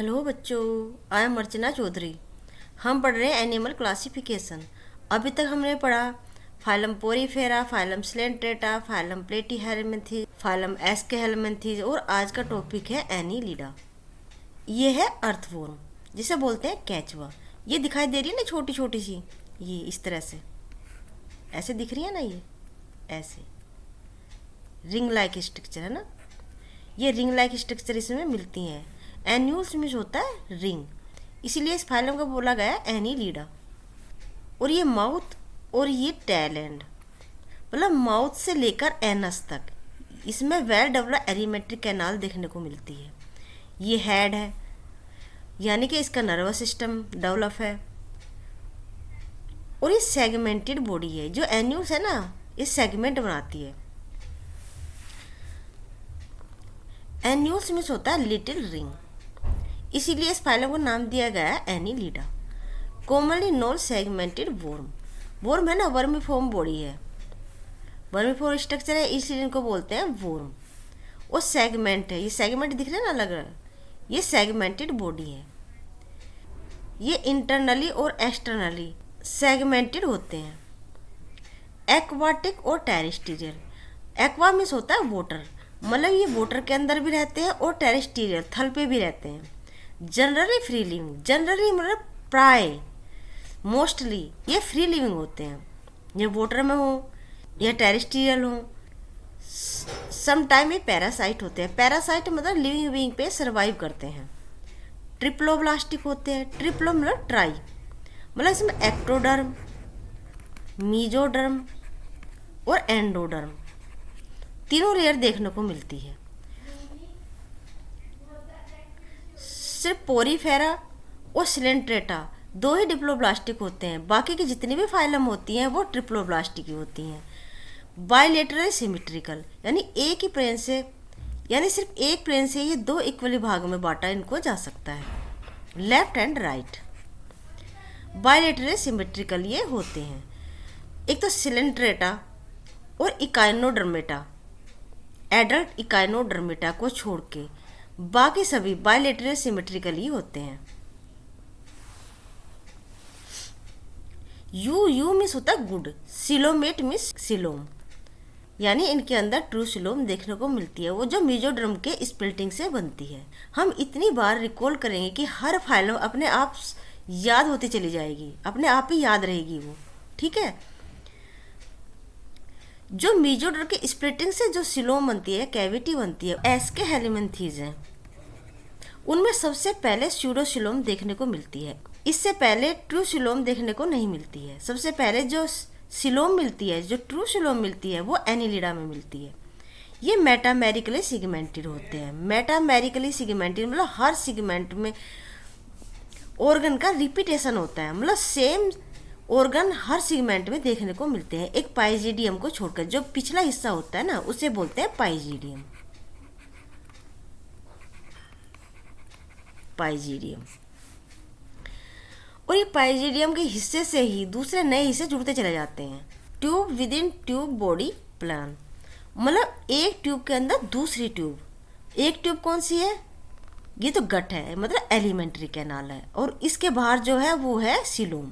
Hello बच्चों, I am अर्चना चौधरी। हम पढ़ रहे हैं एनिमल क्लासिफिकेशन। अभी तक हमने पढ़ा phylum porifera, phylum coelenterata, phylum platyhelminthes, phylum aschelminthes और आज का टॉपिक है एनीलिडा। ये है अर्थवॉर्म, जिसे बोलते हैं केंचुआ। ये दिखाई दे रही है ना, छोटी छोटी सी, ये इस तरह से ऐसे दिख रही है ना, ये ऐसे रिंग लाइक स्ट्रक्चर है ना। ये रिंग लाइक स्ट्रक्चर इसमें मिलती हैं। एन्यूल्स में होता है रिंग, इसीलिए इस फाइलम को बोला गया एनीलिडा। और ये माउथ और ये टेल एंड, मतलब माउथ से लेकर एनस तक इसमें वेल डेवलप एरिमेट्रिक कैनाल देखने को मिलती है। ये हेड है, यानी कि इसका नर्वस सिस्टम डेवलप है। और ये सेगमेंटेड बॉडी है। जो एन्यूल्स है ना, ये सेगमेंट बनाती है। एन्यूल्स में होता है लिटिल रिंग, इसीलिए इस फाइलम को नाम दिया गया है Annelida. Commonly non segmented worm, worm है ना, वर्मीफॉर्म बॉडी है, वर्मीफॉर्म स्ट्रक्चर है, इसलिए इनको बोलते हैं वर्म। और सेगमेंट है, ये सेगमेंट दिख रहे हैं ना, लग रहा है, ये सेगमेंटेड बॉडी है। ये इंटरनली और एक्सटर्नली सेगमेंटेड होते हैं। एक्वाटिक और टेरेस्ट्रियल, एक्वा मीन्स होता है वाटर, मतलब ये वाटर के अंदर भी रहते हैं, और टेरेस्ट्रियल थल पे भी रहते हैं। जनरली फ्री लिविंग, जनरली मतलब प्राय, मोस्टली ये फ्री लिविंग होते हैं, ये वाटर में हो या टेरेस्ट्रियल हो। सम टाइम ये पैरासाइट होते हैं। पैरासाइट मतलब लिविंग बीइंग पे सरवाइव करते हैं। ट्रिप्लोब्लास्टिक होते हैं। ट्रिप्लो मतलब ट्राई, मतलब इसमें एक्टोडर्म, मीजोडर्म और एंडोडर्म तीनों लेयर देखने को मिलती है। सिर्फ पोरीफेरा और सिलेंट्रेटा दो ही डिप्लोब्लास्टिक होते हैं, बाकी की जितनी भी फाइलम होती हैं वो ट्रिप्लोब्लास्टिक ही होती हैं। बायलेटरल सिमेट्रिकल, यानी एक ही प्लेन से, यानी सिर्फ एक प्लेन से ये दो इक्वली भाग में बांटा इनको जा सकता है, left and right. Bilateral symmetrical ये होते हैं, एक तो सिलेंट्रेटा और इकाइनोडर्मेटा, एडल्ट इकाइनोडर्मेटा को छोड़ के बाकी सभी बायलेटरल सिमेट्रिकली होते हैं। यू मीन्स होता है गुड, सिलोमेट मीन्स सिलोम, यानी इनके अंदर ट्रू सिलोम देखने को मिलती है, वो जो मीजोडर्म के स्प्लिटिंग से बनती है। हम इतनी बार रिकॉल करेंगे कि हर फाइलम अपने आप याद होती चली जाएगी, अपने आप ही याद रहेगी वो, ठीक है। जो मीजोडर्म के स्प्लिटिंग से जो सिलोम बनती है, कैविटी बनती है, एस्केहेलमिन्थीज हैं, उनमें सबसे पहले स्यूडोसिलोम देखने को मिलती है। इससे पहले ट्रू सिलोम देखने को नहीं मिलती है। सबसे पहले जो सिलोम मिलती है, जो ट्रू सिलोम मिलती है, वो एनीलिडा में मिलती है। ये मेटामेरिकली सिगमेंटेड होते हैं। मेटामेरिकली सिगमेंटेड मतलब हर सिगमेंट में ऑर्गन का रिपीटेशन होता है, मतलब सेम ऑर्गन हर सिगमेंट में देखने को मिलते हैं, एक पाइजीडियम को छोड़कर। जो पिछला हिस्सा होता है ना, उसे बोलते हैं पाइजीडियम, पाइजीडियम। और ये पाइजीडियम के हिस्से से ही दूसरे नए हिस्से जुड़ते चले जाते हैं। Tube within tube body plan, मतलब एक ट्यूब के अंदर दूसरी ट्यूब। एक ट्यूब कौन सी है? ये तो गट है, मतलब एलिमेंट्री कैनाल है, और इसके बाहर जो है वो है सिलोम।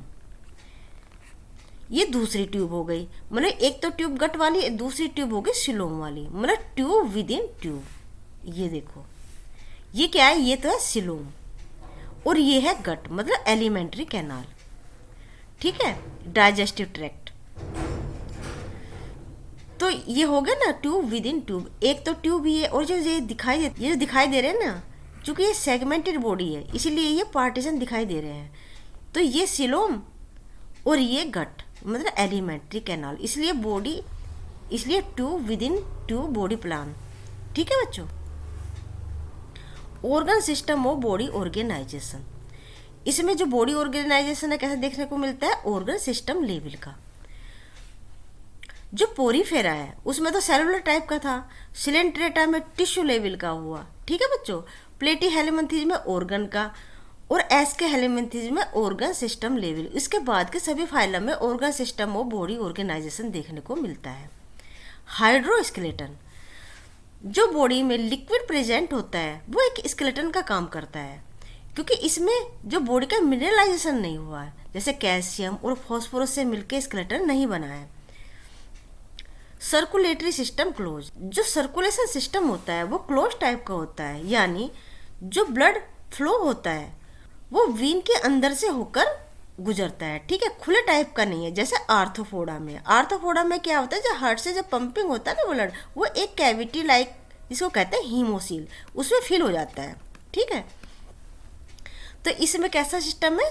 ये दूसरी ट्यूब हो गई, मतलब एक तो ट्यूब गट वाली, दूसरी ट्यूब हो गई सिलोम वाली, मतलब ट्यूब विद इन ट्यूब। ये देखो, ये क्या है? ये तो है सिलोम, और ये है गट, मतलब एलिमेंट्री कैनाल, ठीक है, डाइजेस्टिव ट्रैक्ट। तो ये हो गया ना ट्यूब विद इन ट्यूब, एक तो ट्यूब ही है, और जो ये दिखाई दे रहे हैं ना, चूंकि ये सेगमेंटेड बॉडी है, इसीलिए ये पार्टीशन दिखाई दे रहे हैं। तो ये सिलोम और ये गट, मतलब एलिमेंट्री कैनाल, इसलिए बॉडी, इसलिए tube within tube body plan, ठीक है बच्चों। Organ system of body organization, इसमें जो बॉडी ऑर्गेनाइजेशन है कैसे देखने को मिलता है? ऑर्गन सिस्टम लेवल का। जो पोरीफेरा है उसमें तो सेलुलर टाइप का था, सिलेंट्रेटा में टिश्यू लेवल का हुआ, ठीक है बच्चों। प्लेटीहेलमिन्थीज में ऑर्गन का, और एस्केहेलमिन्थीज में ऑर्गन सिस्टम लेवल। इसके बाद के सभी फाइलम में organ system of body organization देखने को मिलता है। हाइड्रोस्केलेटन, जो बॉडी में लिक्विड प्रेजेंट होता है वो एक स्केलेटन का काम करता है। क्योंकि इसमें जो बॉडी का मिनरलाइजेशन नहीं हुआ है, जैसे कैल्शियम और फॉस्फोरस से मिलकर स्केलेटन नहीं बना है। सर्कुलेटरी सिस्टम क्लोज, जो सर्कुलेशन सिस्टम होता है वो क्लोज टाइप का होता है, यानी जो ब्लड फ्लो होता है वो वीन के अंदर से होकर गुजरता है, ठीक है, खुले टाइप का नहीं है। जैसे आर्थोपोडा में क्या होता है, जो हार्ट से जब पंपिंग होता है ना ब्लड, वो एक कैविटी लाइक जिसको कहते हैं हीमोसील, उसमें फिल हो जाता है, ठीक है। तो इसमें कैसा सिस्टम है,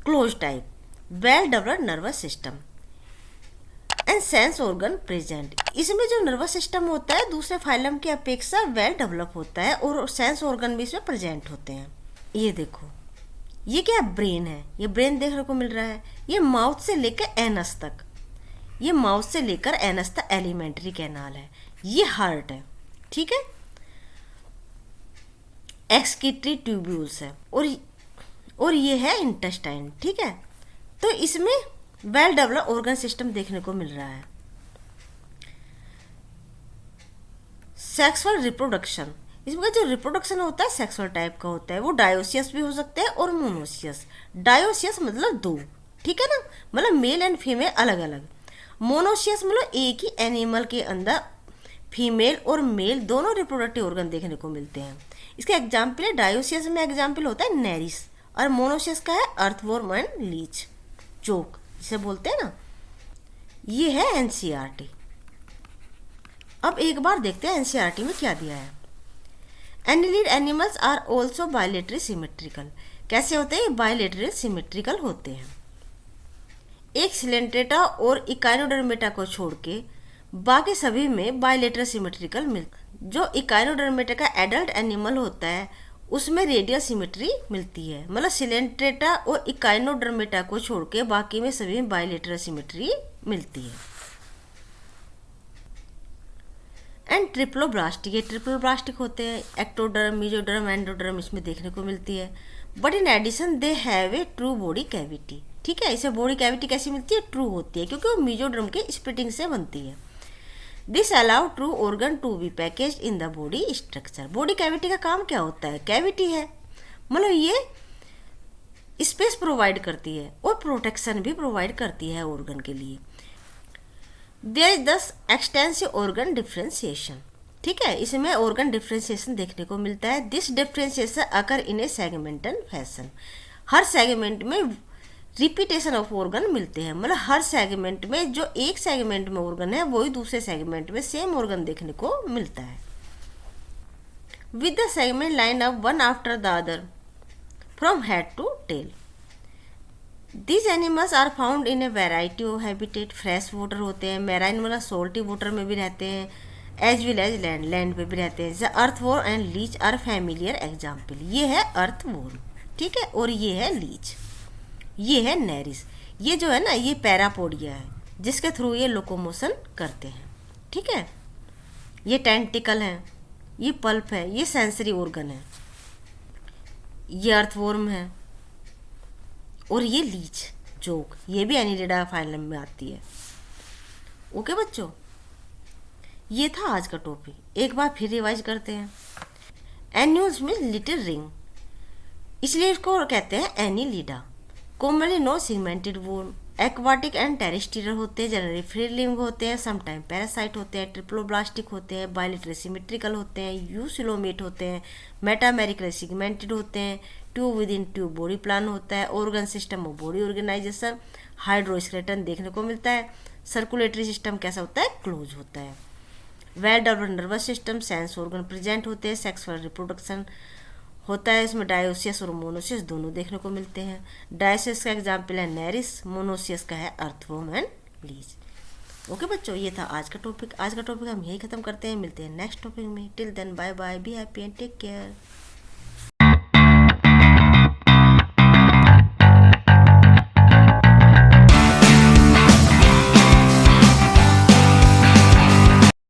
close type, well developed nervous system and sense organ present. इसमें जो नर्वस सिस्टम होता है दूसरे फाइलम की अपेक्षा वेल डेवलप होता है और सेंस ऑर्गन भी इसमें प्रेजेंट होते हैं। ये देखो, ये क्या ब्रेन है, ये ब्रेन देखने को मिल रहा है। ये माउथ से लेकर एनस तक, ये माउथ से लेकर एनस तक एलिमेंट्री कैनाल है। ये हार्ट है, ठीक है। एक्सक्रीटरी ट्यूब्यूल्स है और ये है इंटेस्टाइन, ठीक है। तो इसमें वेल डेवलप ऑर्गन सिस्टम देखने को मिल रहा है। सेक्सुअल रिप्रोडक्शन, इसमें जो रिप्रोडक्शन होता है सेक्सुअल टाइप का होता है, वो डायोसियस भी हो सकते हैं और मोनोसियस। डायोसियस मतलब दो, ठीक है ना, मतलब मेल एंड फीमेल अलग अलग। मोनोसियस मतलब एक ही एनिमल के अंदर फीमेल और मेल दोनों रिप्रोडक्टिव ऑर्गन देखने को मिलते हैं। इसका एग्जाम्पल है, डायोसियस में एग्जाम्पल होता है नेरिस, और मोनोसियस का है अर्थवॉर्म एंड लीच, चोक जिसे बोलते हैं ना। ये है एनसीईआरटी। अब एक बार देखते हैं एनसीईआरटी में क्या दिया है। Annelid animals are also bilaterally symmetrical. कैसे होते हैं, बायलेटरली सिमेट्रिकल होते हैं। एक सिलेंट्रेटा और इकाइनोडर्मेटा को छोड़ के बाकी सभी में बायलेटरल सिमेट्रिकल जो इकाइनोडर्मेटा का एडल्ट एनिमल होता है उसमें रेडियल सिमेट्री मिलती है। मतलब सिलेंट्रेटा और इकाइनोडर्मेटा को छोड़ के बाकी में सभी में बायलेटरल सिमेट्री मिलती है। एंड ट्रिप्लोब्लास्टिक, ये ट्रिप्लोब्लास्टिक होते हैं। एक्टोडर्म, मेसोडर्म, एंडोडर्म इसमें देखने को मिलती है। But in addition they have a true body cavity, ठीक है। इसे बॉडी कैविटी कैसी मिलती है, ट्रू होती है, क्योंकि वो मेसोडर्म के स्प्लिटिंग से बनती है। This allow true organ to be package in the body structure. Body cavity का काम क्या होता है, कैविटी है, मतलब ये स्पेस प्रोवाइड करती है और प्रोटेक्शन भी प्रोवाइड करती है ऑर्गन के लिए। देयर इज दस एक्सटेंसिव ऑर्गन डिफ्रेंसिएशन, ठीक है। इसमें ऑर्गन डिफ्रेंसिएशन देखने को मिलता है। This differentiation occur in A segmental fashion. Her segment में रिपीटेशन ऑफ ऑर्गन मिलते हैं, मतलब हर सेगमेंट में जो एक सेगमेंट में ऑर्गन है वही दूसरे सेगमेंट में सेम ऑर्गन देखने को मिलता है। With the segment line up one after the other from head to tail. These animals are found in a variety of habitat। Fresh water होते हैं, मैराइन वाला सोल्टी वाटर में भी रहते हैं, एज वेल एज लैंड पे भी रहते हैं। जैसे earthworm and leech are familiar example. ये है अर्थवॉर्म, ठीक है, और ये है लीच, ये है नेरिस। ये जो है ना, ये पैरापोडिया है जिसके थ्रू ये लोकोमोशन करते हैं, ठीक है। ये टेंटिकल है, ये पल्प है, ये सेंसरी ऑर्गन है, ये अर्थवॉर्म है, और ये लीच जोक, ये भी एनिलिडा फाइलम में आती है। ओके बच्चों, ये था आज का टॉपिक। एक बार फिर रिवाइज करते हैं। एन्यूल्स मीन्स लिटिल रिंग, इसलिए इसको कहते हैं एनिलिडा। कॉमनली नो सेगमेंटेड वोन। एक्वाटिक एंड टेरेस्ट्रियल होते हैं, जनरली फ्री लिविंग होते हैं, समटाइम पैरासाइट होते हैं, ट्रिप्लोब्लास्टिक होते हैं, बायलेटरल सिमेट्रिकल होते हैं, यूसिलोमेट होते हैं, मेटामेरिकल सेगमेंटेड होते हैं, tube within tube body plan होता है, organ system of body organisation, hydroskeleton देखने को मिलता है। सर्कुलेटरी सिस्टम कैसा होता है, क्लोज होता है। Well developed nervous system, sense organ present होते हैं, सेक्सुअल रिप्रोडक्शन होता है। इसमें डायोसियस और मोनोसियस दोनों देखने को मिलते हैं। डायोसियस का एग्जाम्पल है नेरिस, मोनोसियस का है अर्थवॉर्म एंड लीच। ओके बच्चों, ये था आज का टॉपिक। आज का टॉपिक हम यही खत्म करते हैं, मिलते हैं नेक्स्ट टॉपिक में। Till then bye bye, be happy and take care.